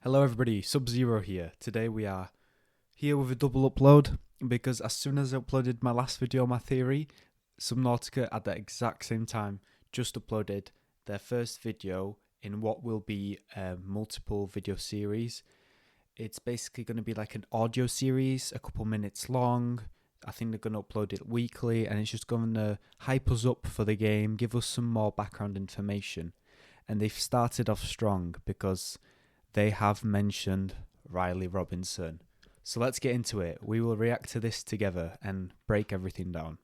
Hello everybody, Sub-Zero here. Today we are here with a double upload because as soon as I uploaded my last video on my theory, Subnautica at the exact same time just uploaded their first video in what will be a multiple video series. It's basically going to be like an audio series, a couple minutes long. I think they're going to upload it weekly and it's just going to hype us up for the game, give us some more background information. And they've started off strong because they have mentioned Riley Robinson. So let's get into it. We will react to this together and break everything down.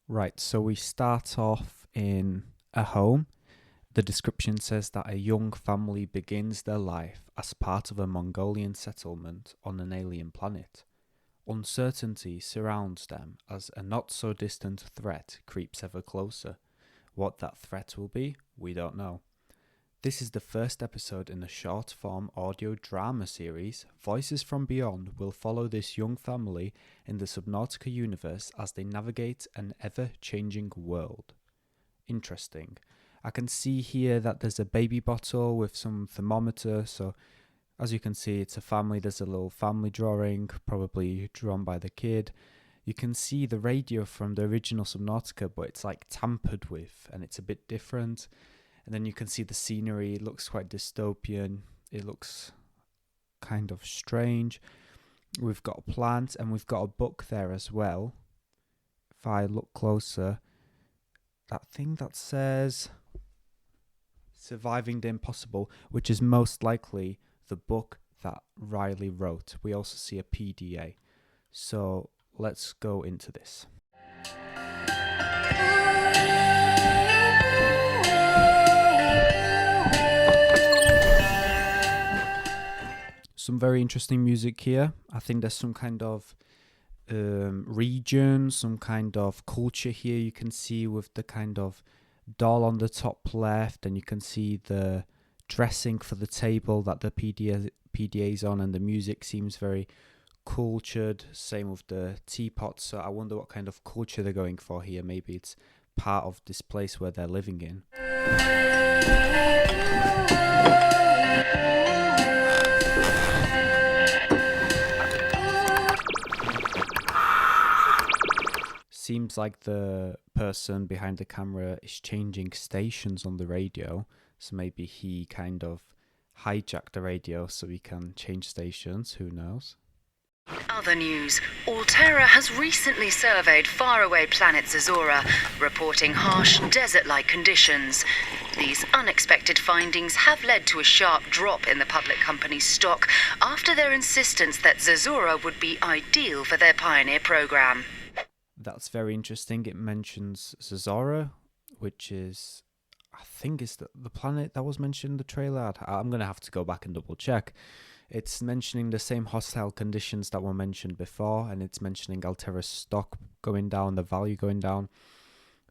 Right, so we start off in a home. The description says that a young family begins their life as part of a Mongolian settlement on an alien planet. Uncertainty surrounds them as a not-so-distant threat creeps ever closer. What that threat will be, we don't know. This is the first episode in a short-form audio drama series. Voices from Beyond will follow this young family in the Subnautica universe as they navigate an ever-changing world. Interesting. I can see here that there's a baby bottle with some thermometer, so as you can see it's a family. There's a little family drawing, probably drawn by the kid. You can see the radio from the original Subnautica, but it's like tampered with and it's a bit different. And then you can see the scenery. It looks quite dystopian. It looks kind of strange. We've got a plant and we've got a book there as well. If I look closer, that thing that says Surviving the Impossible, which is most likely the book that Riley wrote. We also see a PDA. So let's go into this. Some very interesting music here. I think there's some kind of region, some kind of culture here you can see with the kind of doll on the top left, and you can see the dressing for the table that the PDA is on, and the music seems very cultured. Same with the teapot. So I wonder what kind of culture they're going for here. Maybe it's part of this place where they're living in. Seems like the person behind the camera is changing stations on the radio, so maybe he kind of hijacked the radio so he can change stations, who knows. Other news. Alterra has recently surveyed faraway planet Zazora, reporting harsh, desert-like conditions. These unexpected findings have led to a sharp drop in the public company's stock after their insistence that Zazora would be ideal for their Pioneer program. That's very interesting. It mentions Zazora, which is, I think, is the planet that was mentioned in the trailer. I'm going to have to go back and double check. It's mentioning the same hostile conditions that were mentioned before, and it's mentioning Alterra's stock going down, the value going down.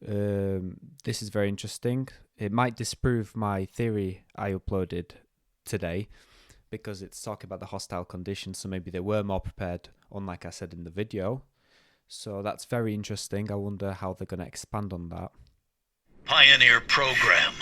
This is very interesting. It might disprove my theory I uploaded today, because it's talking about the hostile conditions, so maybe they were more prepared, unlike I said in the video. So that's very interesting. I wonder how they're going to expand on that. Pioneer program.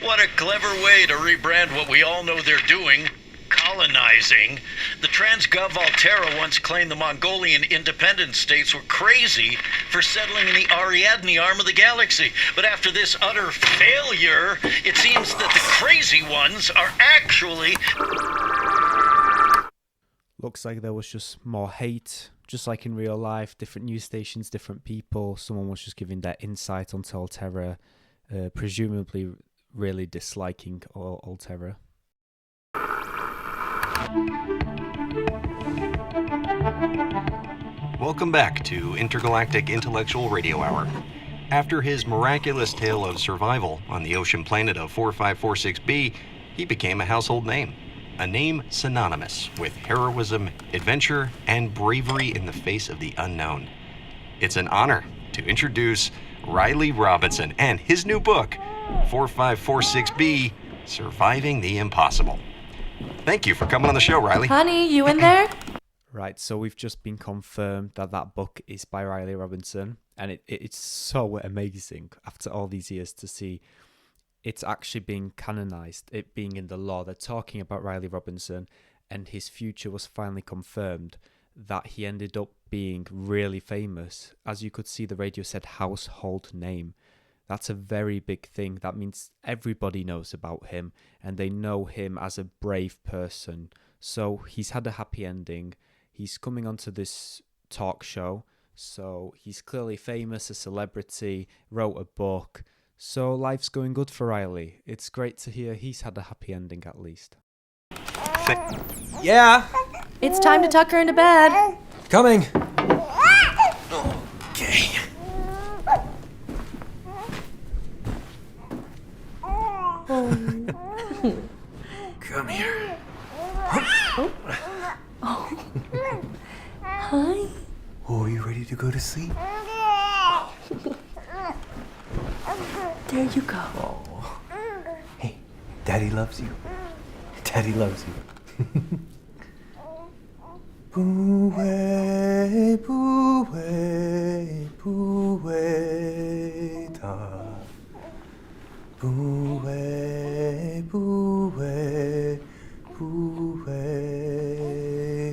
What a clever way to rebrand what we all know they're doing. Colonizing. The Transgov Alterra once claimed the Mongolian independent states were crazy for settling in the Ariadne arm of the galaxy. But after this utter failure, it seems that the crazy ones are actually... Looks like there was just more hate, just like in real life, different news stations, different people. Someone was just giving their insight onto Alterra, presumably really disliking Alterra. Welcome back to Intergalactic Intellectual Radio Hour. After his miraculous tale of survival on the ocean planet of 4546b, he became a household name. A name synonymous with heroism, adventure, and bravery in the face of the unknown. It's an honor to introduce Riley Robinson and his new book, 4546B, Surviving the Impossible. Thank you for coming on the show, Riley. Honey, you in there? Right, so we've just been confirmed that that book is by Riley Robinson, and it's so amazing after all these years to see it's actually being canonized, it being in the law. They're talking about Riley Robinson, and his future was finally confirmed, that he ended up being really famous. As you could see, the radio said household name. That's a very big thing. That means everybody knows about him, and they know him as a brave person. So he's had a happy ending. He's coming onto this talk show, so he's clearly famous, a celebrity, wrote a book. So life's going good for Riley. It's great to hear he's had a happy ending at least. Yeah, It's time to tuck her into bed. coming. Okay. Come here. Hi. Oh, are you ready to go to sleep? There you go. Oh. Hey, Daddy loves you. Daddy loves you. Boo-way, boo-way, boo-way, da. Boo-way, boo-way, boo-way,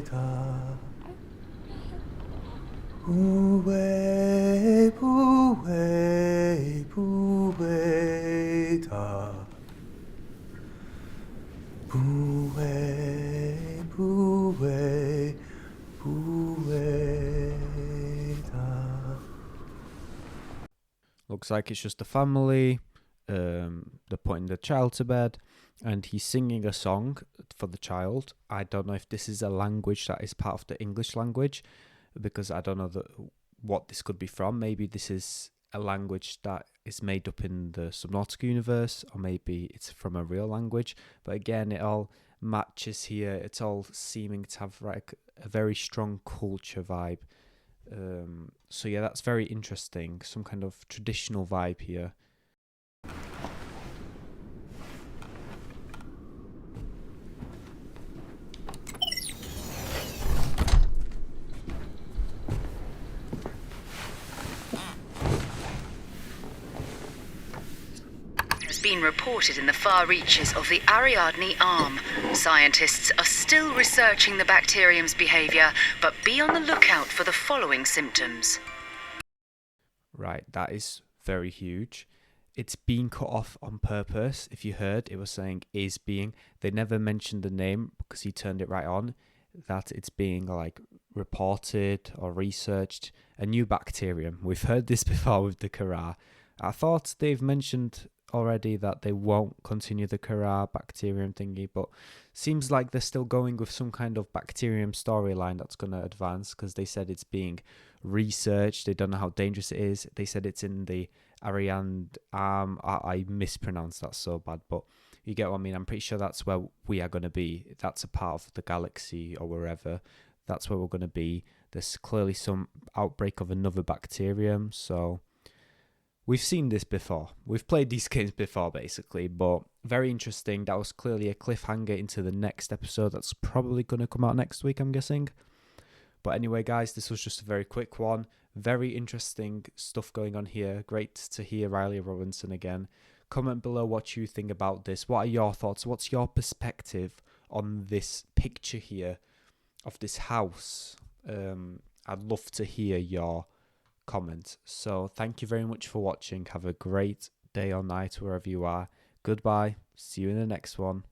da. Boo-way, boo-way, boo-way, da. Boo-way, boo-way, boo-way, da. Looks like it's just a family. They're putting the child to bed, and he's singing a song for the child. I don't know if this is a language that is part of the English language, because I don't know what this could be from. Maybe this is a language that is made up in the Subnautica universe, or maybe it's from a real language. But again, it all matches here. It's all seeming to have like a very strong culture vibe. So yeah, that's very interesting. Some kind of traditional vibe here. Been reported in the far reaches of the Ariadne Arm. Scientists are still researching the bacterium's behaviour, but be on the lookout for the following symptoms. Right, that is very huge. It's being cut off on purpose. If you heard, it was saying is being. They never mentioned the name because he turned it right on. That it's being like reported or researched. A new bacterium. We've heard this before with the Kara. I thought they've mentioned already that they won't continue the Kara bacterium thingy, but seems like they're still going with some kind of bacterium storyline that's going to advance, because they said it's being researched. They don't know how dangerous it is. They said it's in the Ariadne Arm. I mispronounced that so bad, but you get what I mean. I'm pretty sure that's where we are going to be. That's a part of the galaxy or wherever. That's where we're going to be. There's clearly some outbreak of another bacterium, so we've seen this before. We've played these games before, basically, but very interesting. That was clearly a cliffhanger into the next episode. That's probably going to come out next week, I'm guessing. But anyway, guys, this was just a very quick one. Very interesting stuff going on here. Great to hear Riley Robinson again. Comment below what you think about this. What are your thoughts? What's your perspective on this picture here of this house? I'd love to hear your comment. So thank you very much for watching. Have a great day or night wherever you are. Goodbye. See you in the next one.